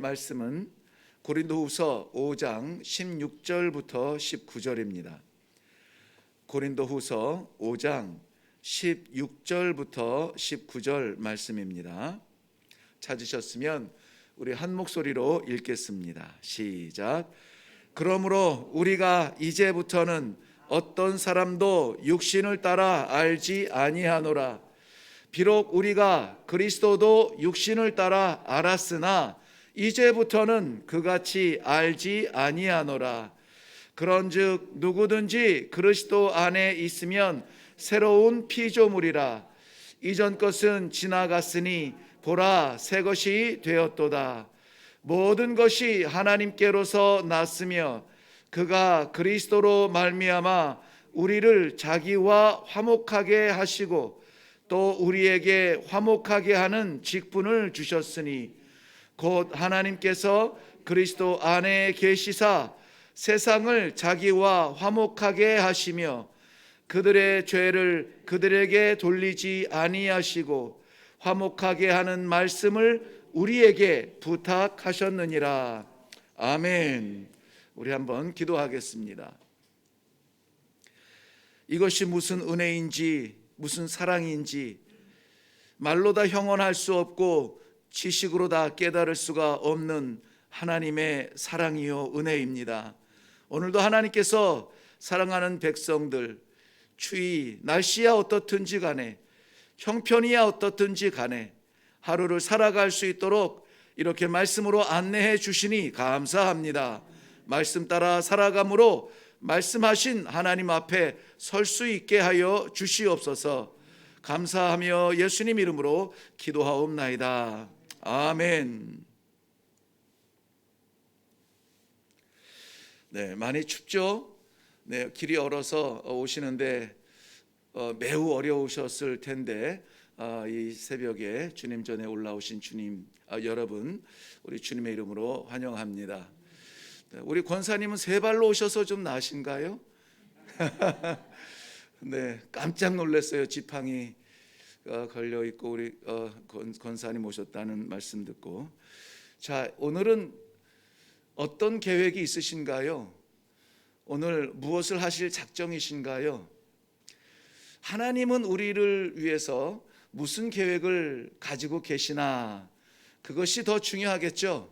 말씀은 고린도후서 5장 16절부터 19절입니다. 고린도후서 5장 16절부터 19절 말씀입니다. 찾으셨으면 우리 한 목소리로 읽겠습니다. 시작. 그러므로 우리가 이제부터는 어떤 사람도 육신을 따라 알지 아니하노라. 비록 우리가 그리스도도 육신을 따라 알았으나 이제부터는 그같이 알지 아니하노라. 그런즉 누구든지 그리스도 안에 있으면 새로운 피조물이라. 이전 것은 지나갔으니 보라 새 것이 되었도다. 모든 것이 하나님께로서 났으며 그가 그리스도로 말미암아 우리를 자기와 화목하게 하시고 또 우리에게 화목하게 하는 직분을 주셨으니 곧 하나님께서 그리스도 안에 계시사 세상을 자기와 화목하게 하시며 그들의 죄를 그들에게 돌리지 아니하시고 화목하게 하는 말씀을 우리에게 부탁하셨느니라. 아멘. 우리 한번 기도하겠습니다. 이것이 무슨 은혜인지 무슨 사랑인지 말로 다 형언할 수 없고 지식으로 다 깨달을 수가 없는 하나님의 사랑이요 은혜입니다. 오늘도 하나님께서 사랑하는 백성들, 추위 날씨야 어떻든지 간에 형편이야 어떻든지 간에 하루를 살아갈 수 있도록 이렇게 말씀으로 안내해 주시니 감사합니다. 말씀 따라 살아감으로 말씀하신 하나님 앞에 설 수 있게 하여 주시옵소서. 감사하며 예수님 이름으로 기도하옵나이다. 아멘. 네, 많이 춥죠? 네, 길이 얼어서 오시는데 매우 어려우셨을 텐데 이 새벽에 주님 전에 올라오신 주님 여러분, 우리 주님의 이름으로 환영합니다. 우리 권사님은 세 발로 오셔서 좀 나으신가요? 네, 깜짝 놀랐어요. 지팡이 걸려 있고 우리 권사님 오셨다는 말씀 듣고. 자, 오늘은 어떤 계획이 있으신가요? 오늘 무엇을 하실 작정이신가요? 하나님은 우리를 위해서 무슨 계획을 가지고 계시나, 그것이 더 중요하겠죠.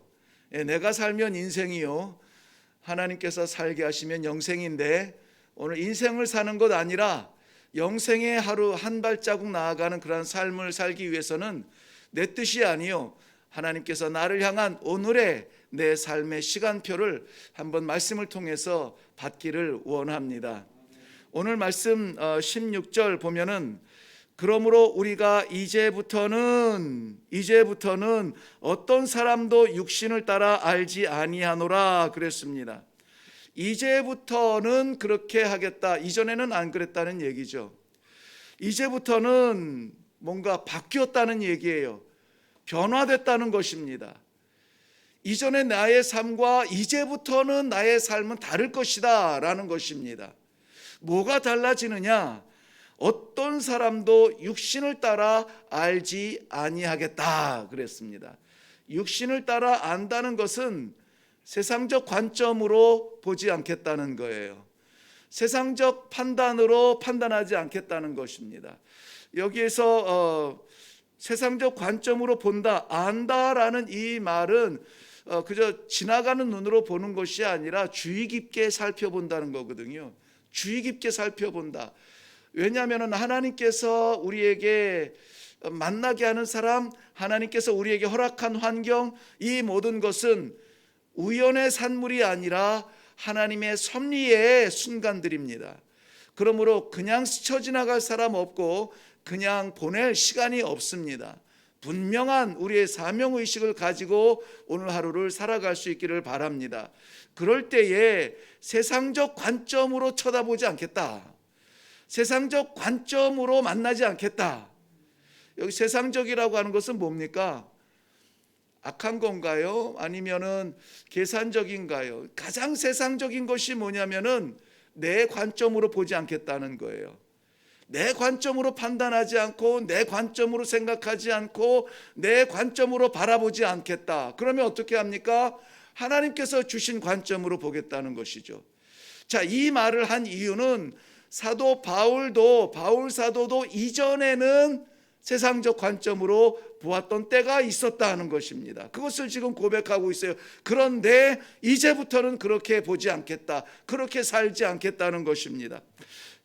내가 살면 인생이요, 하나님께서 살게 하시면 영생인데, 오늘 인생을 사는 것 아니라 영생의 하루 한 발자국 나아가는 그런 삶을 살기 위해서는 내 뜻이 아니요, 하나님께서 나를 향한 오늘의 내 삶의 시간표를 한번 말씀을 통해서 받기를 원합니다. 오늘 말씀 16절 보면은 그러므로 우리가 이제부터는 어떤 사람도 육신을 따라 알지 아니하노라 그랬습니다. 이제부터는 그렇게 하겠다. 이전에는 안 그랬다는 얘기죠. 이제부터는 뭔가 바뀌었다는 얘기예요. 변화됐다는 것입니다. 이전의 나의 삶과 이제부터는 나의 삶은 다를 것이다 라는 것입니다. 뭐가 달라지느냐? 어떤 사람도 육신을 따라 알지 아니하겠다 그랬습니다. 육신을 따라 안다는 것은 세상적 관점으로 보지 않겠다는 거예요. 세상적 판단으로 판단하지 않겠다는 것입니다. 여기에서 세상적 관점으로 본다, 안다라는 이 말은 그저 지나가는 눈으로 보는 것이 아니라 주의 깊게 살펴본다는 거거든요. 주의 깊게 살펴본다. 왜냐하면 하나님께서 우리에게 만나게 하는 사람, 하나님께서 우리에게 허락한 환경, 이 모든 것은 우연의 산물이 아니라 하나님의 섭리의 순간들입니다. 그러므로 그냥 스쳐 지나갈 사람 없고 그냥 보낼 시간이 없습니다. 분명한 우리의 사명의식을 가지고 오늘 하루를 살아갈 수 있기를 바랍니다. 그럴 때에 세상적 관점으로 쳐다보지 않겠다. 세상적 관점으로 만나지 않겠다. 여기 세상적이라고 하는 것은 뭡니까? 악한 건가요? 아니면은 계산적인가요? 가장 세상적인 것이 뭐냐면은 내 관점으로 보지 않겠다는 거예요. 내 관점으로 판단하지 않고 내 관점으로 생각하지 않고 내 관점으로 바라보지 않겠다. 그러면 어떻게 합니까? 하나님께서 주신 관점으로 보겠다는 것이죠. 자, 이 말을 한 이유는 사도 바울 사도도 이전에는 세상적 관점으로 보았던 때가 있었다는 것입니다. 그것을 지금 고백하고 있어요. 그런데 이제부터는 그렇게 보지 않겠다, 그렇게 살지 않겠다는 것입니다.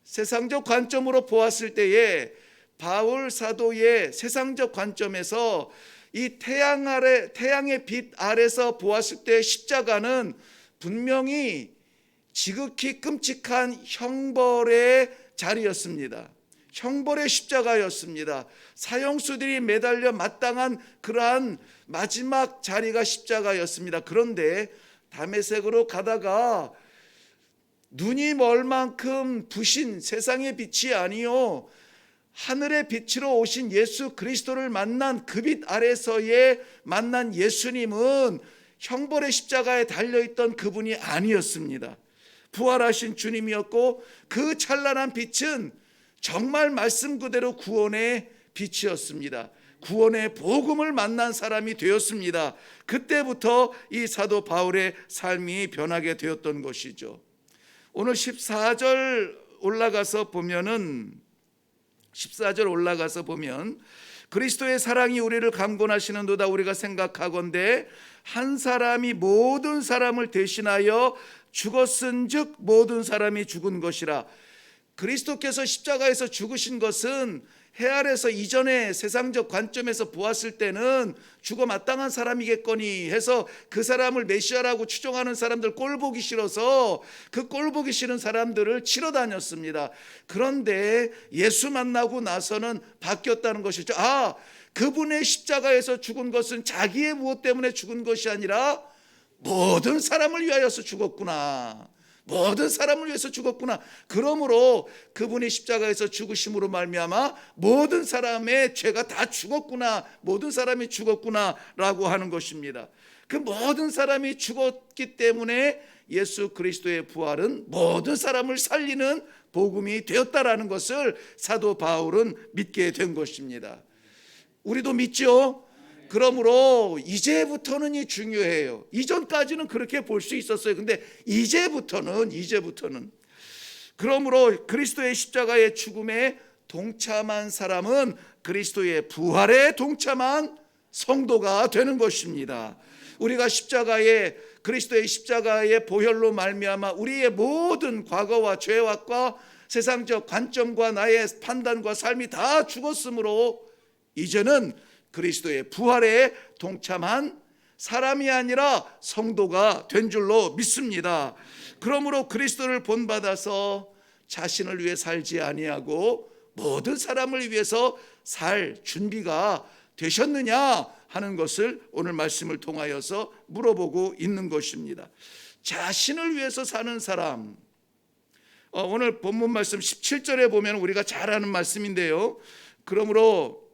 세상적 관점으로 보았을 때에 바울 사도의 세상적 관점에서 이 태양의 빛 아래서 보았을 때 십자가는 분명히 지극히 끔찍한 형벌의 자리였습니다. 형벌의 십자가였습니다. 사형수들이 매달려 마땅한 그러한 마지막 자리가 십자가였습니다. 그런데 다메섹으로 가다가 눈이 멀 만큼 부신 세상의 빛이 아니요 하늘의 빛으로 오신 예수 그리스도를 만난 그 빛 아래서의 만난 예수님은 형벌의 십자가에 달려있던 그분이 아니었습니다. 부활하신 주님이었고 그 찬란한 빛은 정말 말씀 그대로 구원의 빛이었습니다. 구원의 복음을 만난 사람이 되었습니다. 그때부터 이 사도 바울의 삶이 변하게 되었던 것이죠. 오늘 14절 올라가서 보면 그리스도의 사랑이 우리를 강권하시는도다. 우리가 생각하건대 한 사람이 모든 사람을 대신하여 죽었은즉 모든 사람이 죽은 것이라. 그리스도께서 십자가에서 죽으신 것은 해 아래서 이전에 세상적 관점에서 보았을 때는 죽어 마땅한 사람이겠거니 해서 그 사람을 메시아라고 추종하는 사람들 꼴보기 싫어서 그 꼴보기 싫은 사람들을 치러 다녔습니다. 그런데 예수 만나고 나서는 바뀌었다는 것이죠. 그분의 십자가에서 죽은 것은 자기의 무엇 때문에 죽은 것이 아니라 모든 사람을 위하여서 죽었구나. 모든 사람을 위해서 죽었구나. 그러므로 그분이 십자가에서 죽으심으로 말미암아 모든 사람의 죄가 다 죽었구나, 모든 사람이 죽었구나라고 하는 것입니다. 그 모든 사람이 죽었기 때문에 예수 그리스도의 부활은 모든 사람을 살리는 복음이 되었다라는 것을 사도 바울은 믿게 된 것입니다. 우리도 믿죠? 그러므로 이제부터는 이 중요해요. 이전까지는 그렇게 볼 수 있었어요. 근데 이제부터는 그러므로 그리스도의 십자가의 죽음에 동참한 사람은 그리스도의 부활에 동참한 성도가 되는 것입니다. 우리가 그리스도의 십자가의 보혈로 말미암아 우리의 모든 과거와 죄악과 세상적 관점과 나의 판단과 삶이 다 죽었으므로 이제는 그리스도의 부활에 동참한 사람이 아니라 성도가 된 줄로 믿습니다. 그러므로 그리스도를 본받아서 자신을 위해 살지 아니하고 모든 사람을 위해서 살 준비가 되셨느냐 하는 것을 오늘 말씀을 통하여서 물어보고 있는 것입니다. 자신을 위해서 사는 사람, 오늘 본문 말씀 17절에 보면 우리가 잘 아는 말씀인데요. 그러므로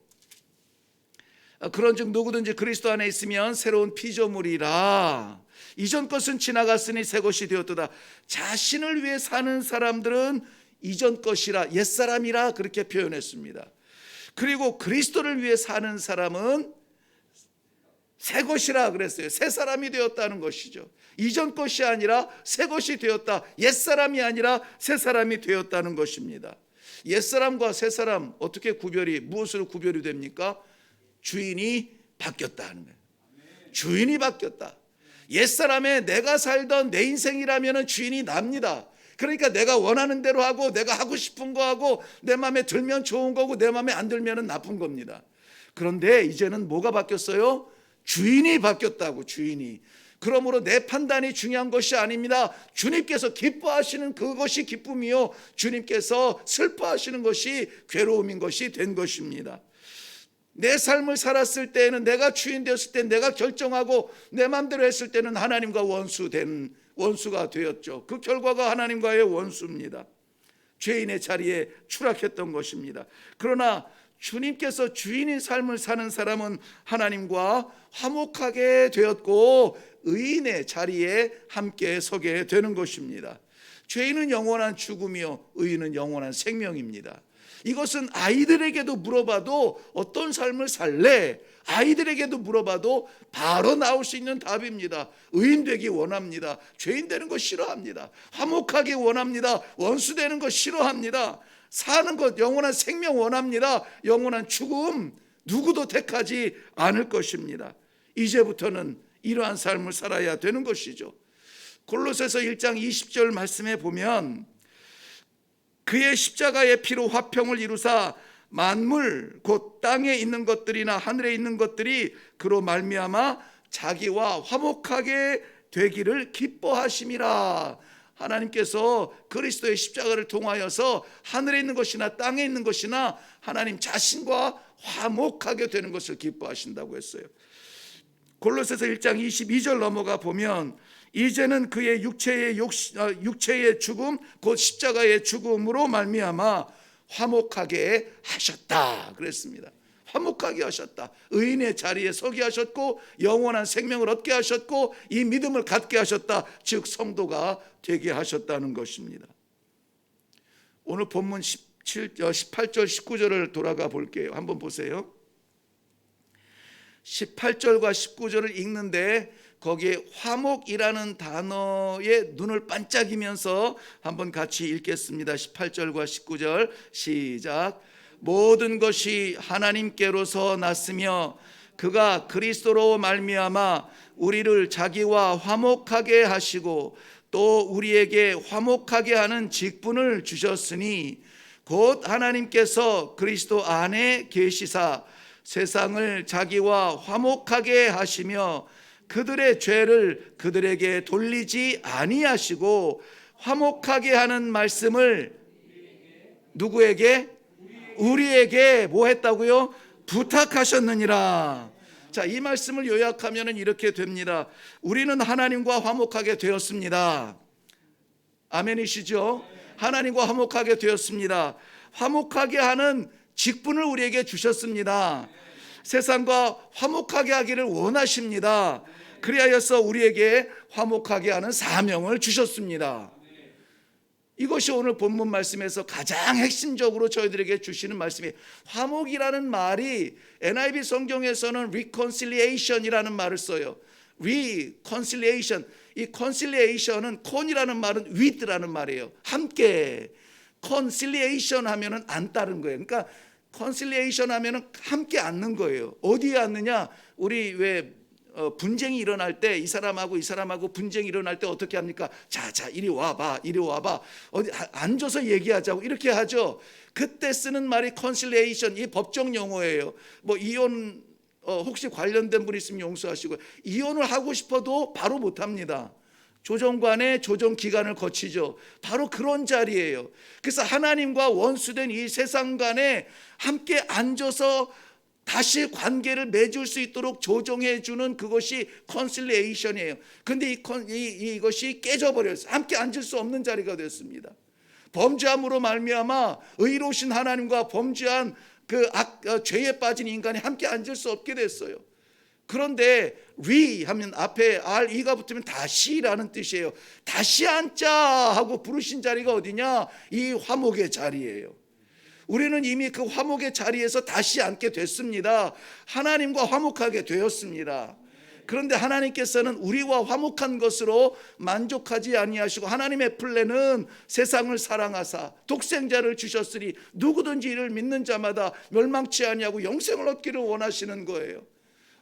그런즉 누구든지 그리스도 안에 있으면 새로운 피조물이라. 이전 것은 지나갔으니 새 것이 되었도다. 자신을 위해 사는 사람들은 이전 것이라, 옛사람이라 그렇게 표현했습니다. 그리고 그리스도를 위해 사는 사람은 새 것이라 그랬어요. 새 사람이 되었다는 것이죠. 이전 것이 아니라 새 것이 되었다. 옛사람이 아니라 새 사람이 되었다는 것입니다. 옛사람과 새 사람 무엇으로 구별이 됩니까? 주인이 바뀌었다 하는 거예요. 주인이 바뀌었다. 옛사람에 내가 살던 내 인생이라면 주인이 납니다. 그러니까 내가 원하는 대로 하고 내가 하고 싶은 거 하고 내 마음에 들면 좋은 거고 내 마음에 안 들면 나쁜 겁니다. 그런데 이제는 뭐가 바뀌었어요? 주인이 바뀌었다고. 주인이. 그러므로 내 판단이 중요한 것이 아닙니다. 주님께서 기뻐하시는 그것이 기쁨이요 주님께서 슬퍼하시는 것이 괴로움인 것이 된 것입니다. 내 삶을 살았을 때는 내가 주인 되었을 때 내가 결정하고 내 마음대로 했을 때는 하나님과 원수가 되었죠. 그 결과가 하나님과의 원수입니다. 죄인의 자리에 추락했던 것입니다. 그러나 주님께서 주인의 삶을 사는 사람은 하나님과 화목하게 되었고 의인의 자리에 함께 서게 되는 것입니다. 죄인은 영원한 죽음이요 의인은 영원한 생명입니다. 이것은 아이들에게도 물어봐도 어떤 삶을 살래? 아이들에게도 물어봐도 바로 나올 수 있는 답입니다. 의인 되기 원합니다. 죄인 되는 거 싫어합니다. 화목하기 원합니다. 원수 되는 거 싫어합니다. 사는 것, 영원한 생명 원합니다. 영원한 죽음 누구도 택하지 않을 것입니다. 이제부터는 이러한 삶을 살아야 되는 것이죠. 골로새서 1장 20절 말씀에 보면 그의 십자가의 피로 화평을 이루사 만물 곧 땅에 있는 것들이나 하늘에 있는 것들이 그로 말미암아 자기와 화목하게 되기를 기뻐하심이라. 하나님께서 그리스도의 십자가를 통하여서 하늘에 있는 것이나 땅에 있는 것이나 하나님 자신과 화목하게 되는 것을 기뻐하신다고 했어요. 골로새서 1장 22절 넘어가 보면 이제는 그의 육체의 죽음 곧 십자가의 죽음으로 말미암아 화목하게 하셨다 그랬습니다. 화목하게 하셨다. 의인의 자리에 서게 하셨고 영원한 생명을 얻게 하셨고 이 믿음을 갖게 하셨다. 즉 성도가 되게 하셨다는 것입니다. 오늘 본문 18절 19절을 돌아가 볼게요. 한번 보세요. 18절과 19절을 읽는데 거기에 화목이라는 단어에 눈을 반짝이면서 한번 같이 읽겠습니다. 18절과 19절 시작. 모든 것이 하나님께로서 났으며 그가 그리스도로 말미암아 우리를 자기와 화목하게 하시고 또 우리에게 화목하게 하는 직분을 주셨으니 곧 하나님께서 그리스도 안에 계시사 세상을 자기와 화목하게 하시며 그들의 죄를 그들에게 돌리지 아니하시고 화목하게 하는 말씀을 누구에게? 우리에게 뭐 했다고요? 부탁하셨느니라. 자, 이 말씀을 요약하면 이렇게 됩니다. 우리는 하나님과 화목하게 되었습니다. 아멘이시죠? 하나님과 화목하게 되었습니다. 화목하게 하는 직분을 우리에게 주셨습니다. 세상과 화목하게 하기를 원하십니다. 그리하여서 우리에게 화목하게 하는 사명을 주셨습니다. 이것이 오늘 본문 말씀에서 가장 핵심적으로 저희들에게 주시는 말씀이에요. 화목이라는 말이 NIV 성경에서는 reconciliation이라는 말을 써요. reconciliation. 이 conciliation은 con이라는 말은 with라는 말이에요. 함께. conciliation 하면은 안 따른 거예요. 그러니까 conciliation 하면은 함께 앉는 거예요. 어디에 앉느냐? 우리 왜 분쟁이 일어날 때 이 사람하고 이 사람하고 분쟁이 일어날 때 어떻게 합니까? 자 이리 와봐, 이리 와봐. 어디 앉아서 얘기하자고 이렇게 하죠. 그때 쓰는 말이 conciliation, 이 법정 용어예요. 뭐 이혼 혹시 관련된 분 있으면 용서하시고, 이혼을 하고 싶어도 바로 못 합니다. 조정관의 조정 기간을 거치죠. 바로 그런 자리예요. 그래서 하나님과 원수된 이 세상 간에 함께 앉아서 다시 관계를 맺을 수 있도록 조정해 주는 그것이 컨실리에이션이에요. 근데 이것이 깨져버렸어요. 함께 앉을 수 없는 자리가 됐습니다. 범죄함으로 말미암아 의로우신 하나님과 범죄한 죄에 빠진 인간이 함께 앉을 수 없게 됐어요. 그런데 하면 앞에 RE가 붙으면 다시라는 뜻이에요. 다시 앉자 하고 부르신 자리가 어디냐? 이 화목의 자리예요. 우리는 이미 그 화목의 자리에서 다시 앉게 됐습니다. 하나님과 화목하게 되었습니다. 그런데 하나님께서는 우리와 화목한 것으로 만족하지 아니하시고 하나님의 플랜은 세상을 사랑하사 독생자를 주셨으니 누구든지 이를 믿는 자마다 멸망치 아니하고 영생을 얻기를 원하시는 거예요.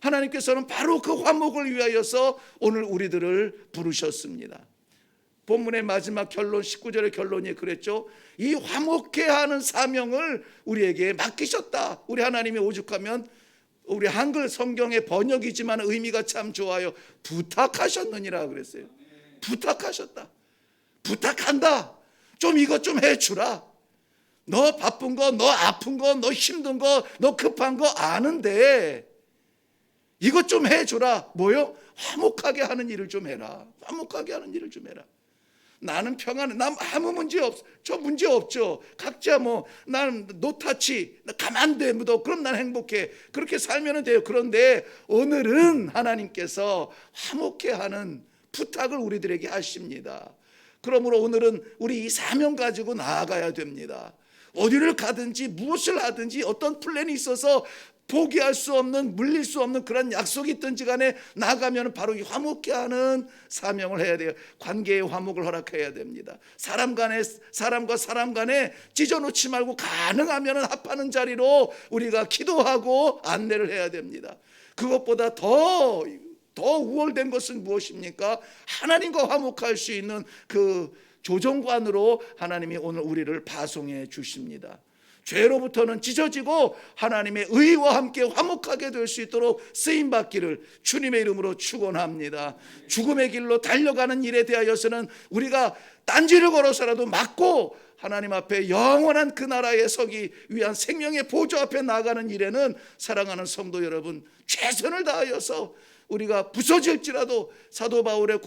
하나님께서는 바로 그 화목을 위하여서 오늘 우리들을 부르셨습니다. 본문의 마지막 결론 19절의 결론이 그랬죠. 이 화목해 하는 사명을 우리에게 맡기셨다. 우리 하나님이 오죽하면 우리 한글 성경의 번역이지만 의미가 참 좋아요. 부탁하셨느니라 그랬어요. 부탁하셨다. 부탁한다. 좀 이것 좀 해주라. 너 바쁜 거, 너 아픈 거, 너 힘든 거, 너 급한 거 아는데 이것 좀 해주라. 뭐요? 화목하게 하는 일을 좀 해라. 화목하게 하는 일을 좀 해라. 나는 평안해. 난 아무 문제 없어. 저 문제 없죠. 각자 나는 노타치. 나 가만 돼 묻어. 그럼 난 행복해. 그렇게 살면 돼요. 그런데 오늘은 하나님께서 화목해 하는 부탁을 우리들에게 하십니다. 그러므로 오늘은 우리 이 사명 가지고 나아가야 됩니다. 어디를 가든지 무엇을 하든지 어떤 플랜이 있어서 포기할 수 없는, 물릴 수 없는 그런 약속이 있든지 간에 나가면 바로 이 화목케 하는 사명을 해야 돼요. 관계의 화목을 허락해야 됩니다. 사람과 사람 간에 찢어놓지 말고 가능하면 합하는 자리로 우리가 기도하고 안내를 해야 됩니다. 그것보다 더 우월된 것은 무엇입니까? 하나님과 화목할 수 있는 그 조정관으로 하나님이 오늘 우리를 파송해 주십니다. 죄로부터는 찢어지고 하나님의 의와 함께 화목하게 될 수 있도록 쓰임받기를 주님의 이름으로 축원합니다. 죽음의 길로 달려가는 일에 대하여서는 우리가 딴지를 걸어서라도 막고 하나님 앞에 영원한 그 나라에 서기 위한 생명의 보좌 앞에 나가는 일에는 사랑하는 성도 여러분, 최선을 다하여서 우리가 부서질지라도 사도 바울의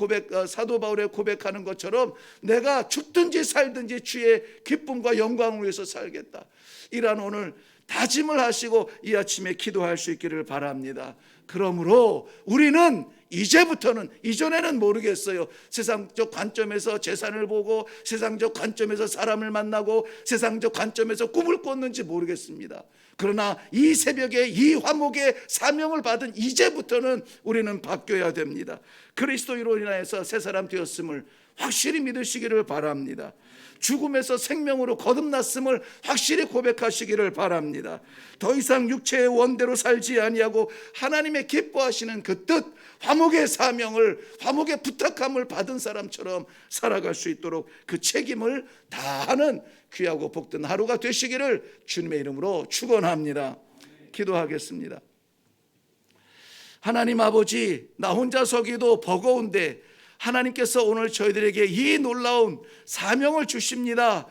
고백하는 것처럼 내가 죽든지 살든지 주의 기쁨과 영광을 위해서 살겠다, 이런 오늘 다짐을 하시고 이 아침에 기도할 수 있기를 바랍니다. 그러므로 우리는 이제부터는, 이전에는 모르겠어요, 세상적 관점에서 재산을 보고 세상적 관점에서 사람을 만나고 세상적 관점에서 꿈을 꿨는지 모르겠습니다. 그러나 이 새벽에 이 화목의 사명을 받은 이제부터는 우리는 바뀌어야 됩니다. 그리스도로 인하여서 새 사람 되었음을 확실히 믿으시기를 바랍니다. 죽음에서 생명으로 거듭났음을 확실히 고백하시기를 바랍니다. 더 이상 육체의 원대로 살지 아니하고 하나님의 기뻐하시는 그 뜻, 화목의 사명을, 화목의 부탁함을 받은 사람처럼 살아갈 수 있도록 그 책임을 다하는 귀하고 복된 하루가 되시기를 주님의 이름으로 축원합니다. 기도하겠습니다. 하나님 아버지, 나 혼자 서기도 버거운데 하나님께서 오늘 저희들에게 이 놀라운 사명을 주십니다.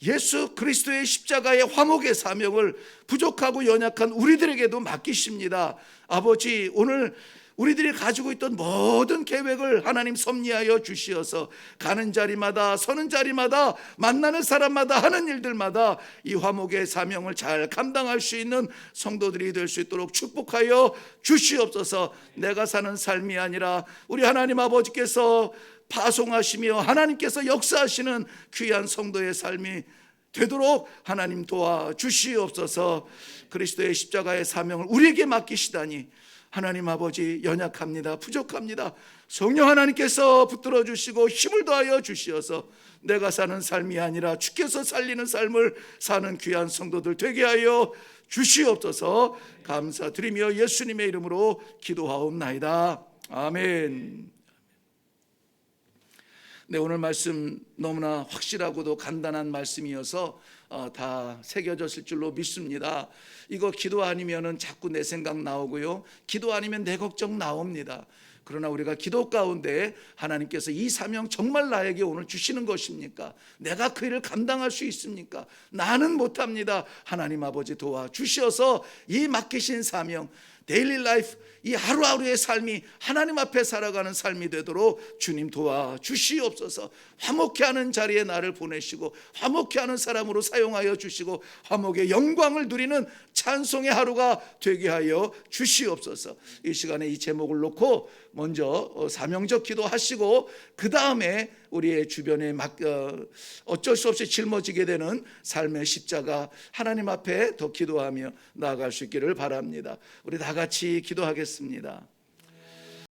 예수 그리스도의 십자가의 화목의 사명을 부족하고 연약한 우리들에게도 맡기십니다. 아버지, 오늘 우리들이 가지고 있던 모든 계획을 하나님 섭리하여 주시어서 가는 자리마다, 서는 자리마다, 만나는 사람마다, 하는 일들마다 이 화목의 사명을 잘 감당할 수 있는 성도들이 될 수 있도록 축복하여 주시옵소서. 내가 사는 삶이 아니라 우리 하나님 아버지께서 파송하시며 하나님께서 역사하시는 귀한 성도의 삶이 되도록 하나님 도와주시옵소서. 그리스도의 십자가의 사명을 우리에게 맡기시다니 하나님 아버지, 연약합니다. 부족합니다. 성령 하나님께서 붙들어 주시고 힘을 더하여 주시어서 내가 사는 삶이 아니라 주께서 살리는 삶을 사는 귀한 성도들 되게 하여 주시옵소서. 감사드리며 예수님의 이름으로 기도하옵나이다. 아멘. 네, 오늘 말씀 너무나 확실하고도 간단한 말씀이어서 다 새겨졌을 줄로 믿습니다. 이거 기도 아니면은 자꾸 내 생각 나오고요, 기도 아니면 내 걱정 나옵니다. 그러나 우리가 기도 가운데 하나님께서 이 사명 정말 나에게 오늘 주시는 것입니까? 내가 그 일을 감당할 수 있습니까? 나는 못합니다. 하나님 아버지 도와주셔서 이 맡기신 사명, 데일리 라이프, 이 하루하루의 삶이 하나님 앞에 살아가는 삶이 되도록 주님 도와주시옵소서. 화목케 하는 자리에 나를 보내시고 화목케 하는 사람으로 사용하여 주시고 화목의 영광을 누리는 찬송의 하루가 되게 하여 주시옵소서. 이 시간에 이 제목을 놓고 먼저 사명적 기도하시고 그 다음에 우리의 주변에 어쩔 수 없이 짊어지게 되는 삶의 십자가 하나님 앞에 더 기도하며 나아갈 수 있기를 바랍니다. 우리 다 같이 기도하겠습니다.